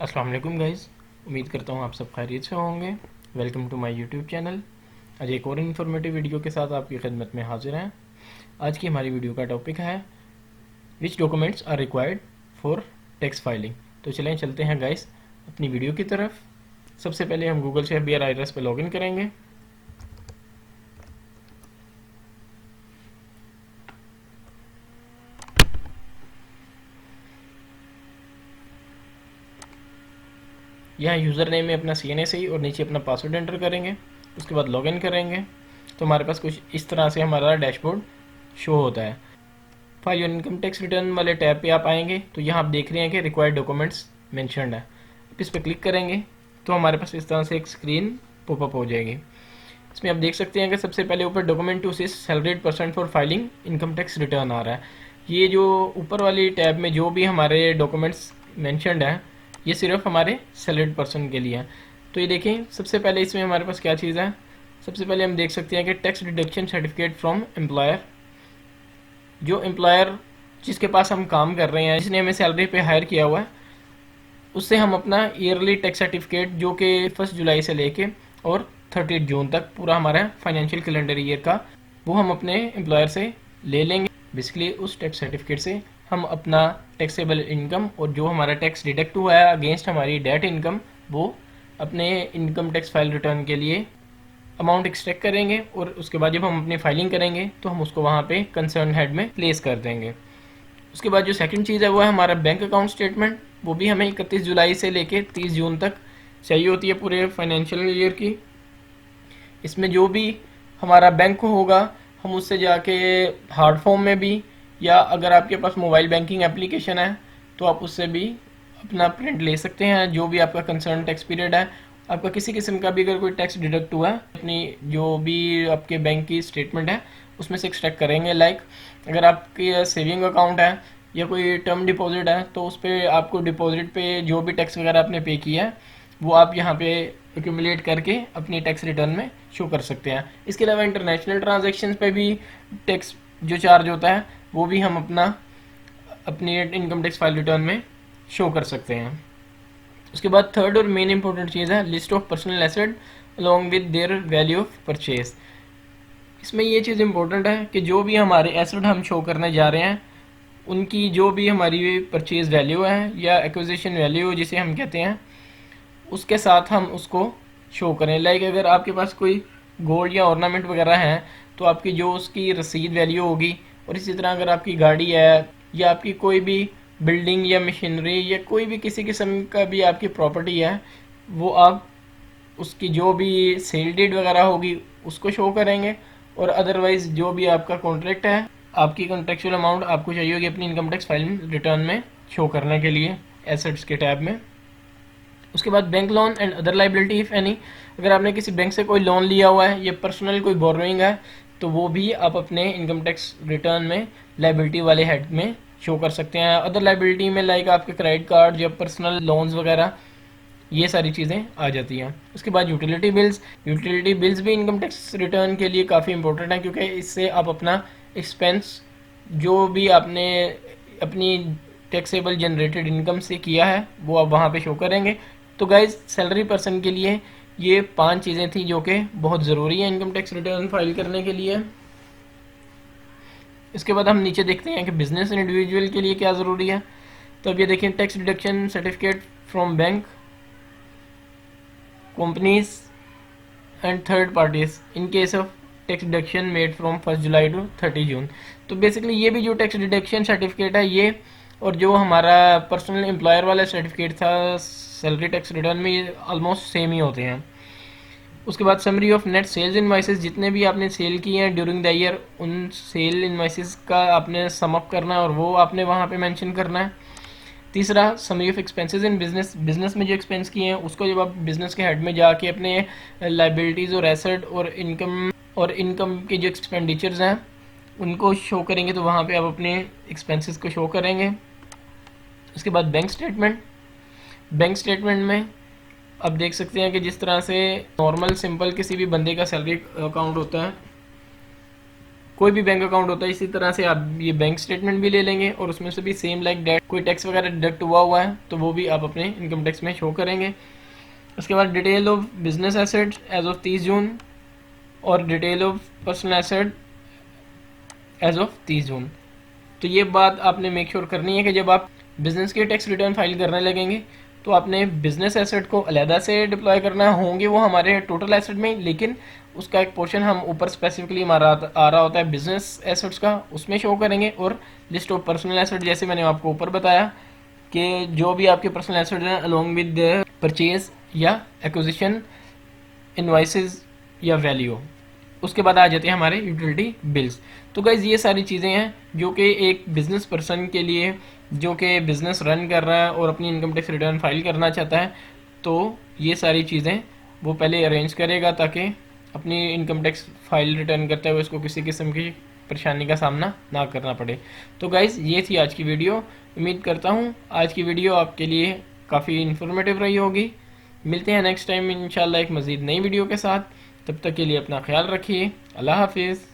अस्सलाम वालेकुम गाइज़, उम्मीद करता हूँ आप सब खैरियत से होंगे। Welcome to my YouTube channel. आज एक और इन्फॉर्मेटिव वीडियो के साथ आपकी खिदमत में हाजिर हैं। आज की हमारी वीडियो का टॉपिक है which documents are required for tax filing. तो चलते हैं गाइज़ अपनी वीडियो की तरफ। सबसे पहले हम गूगल से BR IRS पर लॉगिन करेंगे। यहाँ यूज़र नेम में अपना CNA सही और नीचे अपना पासवर्ड एंटर करेंगे। उसके बाद लॉगिन करेंगे तो हमारे पास कुछ इस तरह से हमारा डैशबोर्ड शो होता है। File your income tax return वाले टैब पे आप आएंगे तो यहाँ आप देख रहे हैं कि रिक्वायर्ड डॉक्यूमेंट्स मेंशन्ड है। आप इस पर क्लिक करेंगे तो हमारे पास इस तरह से एक स्क्रीन पॉपअप हो जाएगी। इसमें आप देख सकते हैं कि सबसे पहले ऊपर document to assist salaried person for filing income tax return आ रहा है। ये जो ऊपर वाली टैब में जो भी हमारे डॉक्यूमेंट्स मेंशन्ड हैं ये सिर्फ हमारे सैलरीड पर्सन के लिए है। तो ये देखें, सबसे पहले इसमें हमारे पास क्या चीज़ है। सबसे पहले हम देख सकते हैं कि tax deduction certificate from employer. जो एम्प्लॉयर जिसके पास हम काम कर रहे हैं, जिसने हमें सैलरी पे हायर किया हुआ है, उससे हम अपना ईयरली टैक्स सर्टिफिकेट जो कि 1 जुलाई से लेके और 30 जून तक पूरा हमारा फाइनेंशियल कैलेंडर ईयर का, वो हम अपने एम्प्लॉयर से ले लेंगे। बेसिकली उस टैक्स सर्टिफिकेट से हम अपना टैक्सेबल इनकम और जो हमारा टैक्स डिडक्ट हुआ है अगेंस्ट हमारी डेट इनकम, वो अपने इनकम टैक्स फाइल रिटर्न के लिए अमाउंट एक्सट्रैक्ट करेंगे और उसके बाद जब हम अपनी फाइलिंग करेंगे तो हम उसको वहाँ पे कंसर्न हेड में प्लेस कर देंगे। उसके बाद जो सेकंड चीज़ है वो है हमारा बैंक अकाउंट स्टेटमेंट। वो भी हमें 31 जुलाई से लेके 30 जून तक चाहिए होती है पूरे फाइनेंशियल ईयर की। इसमें जो भी हमारा बैंक होगा हम उससे जाके हार्ड फॉर्म में भी, या अगर आपके पास मोबाइल बैंकिंग एप्लीकेशन है तो आप उससे भी अपना प्रिंट ले सकते हैं। जो भी आपका कंसर्न टैक्स पीरियड है, आपका किसी किस्म का भी अगर कोई टैक्स डिडक्ट हुआ है, अपनी जो भी आपके बैंक की स्टेटमेंट है उसमें से एक्सट्रैक्ट करेंगे। लाइक अगर आपके सेविंग अकाउंट है या कोई टर्म डिपॉजिट है तो उस पर आपको डिपॉजिट पे जो भी टैक्स वगैरह आपने पे किया है वो आप यहाँ पे एक्यूमुलेट करके अपनी टैक्स रिटर्न में शो कर सकते हैं। इसके अलावा इंटरनेशनल ट्रांजैक्शंस पे भी टैक्स जो चार्ज होता है वो भी हम अपनी इनकम टैक्स फाइल रिटर्न में शो कर सकते हैं। उसके बाद थर्ड और मेन इंपॉर्टेंट चीज़ है list of personal asset along with their value of purchase. इसमें ये चीज़ इंपॉर्टेंट है कि जो भी हमारे एसेट हम शो करने जा रहे हैं उनकी जो भी हमारी परचेज वैल्यू है या एक्विजिशन वैल्यू जिसे हम कहते हैं, उसके साथ हम उसको शो करें। लाइक अगर आपके पास कोई गोल्ड या ऑर्नामेंट वगैरह हैं तो आपकी जो उसकी रसीद वैल्यू होगी, और इसी तरह अगर आपकी गाड़ी है या आपकी कोई भी बिल्डिंग या मशीनरी या कोई भी किसी किस्म का भी आपकी प्रॉपर्टी है, वो आप उसकी जो भी सेल डीड वगैरह होगी उसको शो करेंगे। और अदरवाइज़ जो भी आपका कॉन्ट्रैक्ट है, आपकी कॉन्ट्रेक्चुअल अमाउंट आपको चाहिए होगी अपनी इनकम टैक्स फाइल रिटर्न में शो करने के लिए एसेट्स के टैब में। उसके बाद bank loan and other liability if any. अगर आपने किसी बैंक से कोई लोन लिया हुआ है या पर्सनल कोई बोरोइंग है तो वो भी आप अपने इनकम टैक्स रिटर्न में लाइबिलिटी वाले हेड में शो कर सकते हैं। अदर लाइबिलिटी में लाइक आपके क्रेडिट कार्ड या पर्सनल लोन्स वगैरह, ये सारी चीज़ें आ जाती हैं। उसके बाद यूटिलिटी बिल्स भी इनकम टैक्स रिटर्न के लिए काफ़ी इंपॉर्टेंट है, क्योंकि इससे आप अपना एक्सपेंस जो भी आपने अपनी टैक्सेबल जनरेटेड इनकम से किया है वो आप वहाँ पे शो करेंगे। तो गाइज सैलरी पर्सन के लिए ये 5 चीज़ें थी जो कि बहुत ज़रूरी है इनकम टैक्स रिटर्न फाइल करने के लिए। इसके बाद हम नीचे देखते हैं कि बिजनेस एंड इंडिविजुअल के लिए क्या ज़रूरी है। तो अब ये देखें, tax deduction certificate from bank, companies and third parties in case of tax deduction made from 1 July to 30 June. तो बेसिकली ये भी जो टैक्स डिडक्शन सर्टिफिकेट है ये, और जो हमारा पर्सनल एम्प्लॉयर वाला सर्टिफिकेट था सैलरी टैक्स रिटर्न में, ये ऑलमोस्ट सेम ही होते हैं। उसके बाद summary of net sales invoices, जितने भी आपने सेल किए हैं ड्यूरिंग द ईयर उन सेल इनवॉइसेस का आपने सम अप करना है और वो आपने वहाँ पे मेंशन करना है। तीसरा summary of expenses in business में जो एक्सपेंस किए हैं उसको जब आप बिजनेस के हेड में जाके अपने लाइबिलिटीज़ और एसेट और इनकम के जो एक्सपेंडिचर्स हैं उनको शो करेंगे तो वहाँ पे आप अपने एक्सपेंसेस को शो करेंगे। उसके बाद बैंक स्टेटमेंट में आप देख सकते हैं कि जिस तरह से नॉर्मल सिंपल किसी भी बंदे का सैलरी अकाउंट होता है कोई भी बैंक अकाउंट होता है इसी तरह से आप ये बैंक स्टेटमेंट भी ले लेंगे और उसमें से भी सेम लाइक डेट कोई टैक्स वगैरह डिडक्ट हुआ है तो वो भी आप अपने इनकम टैक्स में शो करेंगे। उसके बाद detail of business assets as of 30 June और detail of personal asset as of 30 June. तो ये बात आपने मेक श्योर करनी है कि जब आप बिजनेस के टैक्स रिटर्न फाइल करने लगेंगे तो आपने बिजनेस एसेट को अलहदा से डिप्लॉय करना होंगे वो हमारे टोटल एसेट में, लेकिन उसका एक पोर्शन हम ऊपर स्पेसिफिकली हमारा आ रहा होता है बिजनेस एसेट्स का, उसमें शो करेंगे। और लिस्ट ऑफ पर्सनल एसेट जैसे मैंने आपको ऊपर बताया कि जो भी आपके पर्सनल एसेट हैं अलोंग विद परचेज या एक्विजिशन इनवाइसेस या वैल्यू। उसके बाद आ जाते हैं हमारे यूटिलिटी बिल्स। तो गाइज ये सारी चीज़ें हैं जो कि एक बिज़नेस पर्सन के लिए जो कि बिज़नेस रन कर रहा है और अपनी इनकम टैक्स रिटर्न फाइल करना चाहता है, तो ये सारी चीज़ें वो पहले अरेंज करेगा ताकि अपनी इनकम टैक्स फाइल रिटर्न करते हुए उसको किसी किस्म की परेशानी का सामना ना करना पड़े। तो गाइज़ ये थी आज की वीडियो। उम्मीद करता हूँ आज की वीडियो आपके लिए काफ़ी इन्फॉर्मेटिव रही होगी। मिलते हैं नेक्स्ट टाइम इंशाल्लाह एक मज़ीद नई वीडियो के साथ। तब तक के लिए अपना ख्याल रखिए। अल्लाह हाफिज़।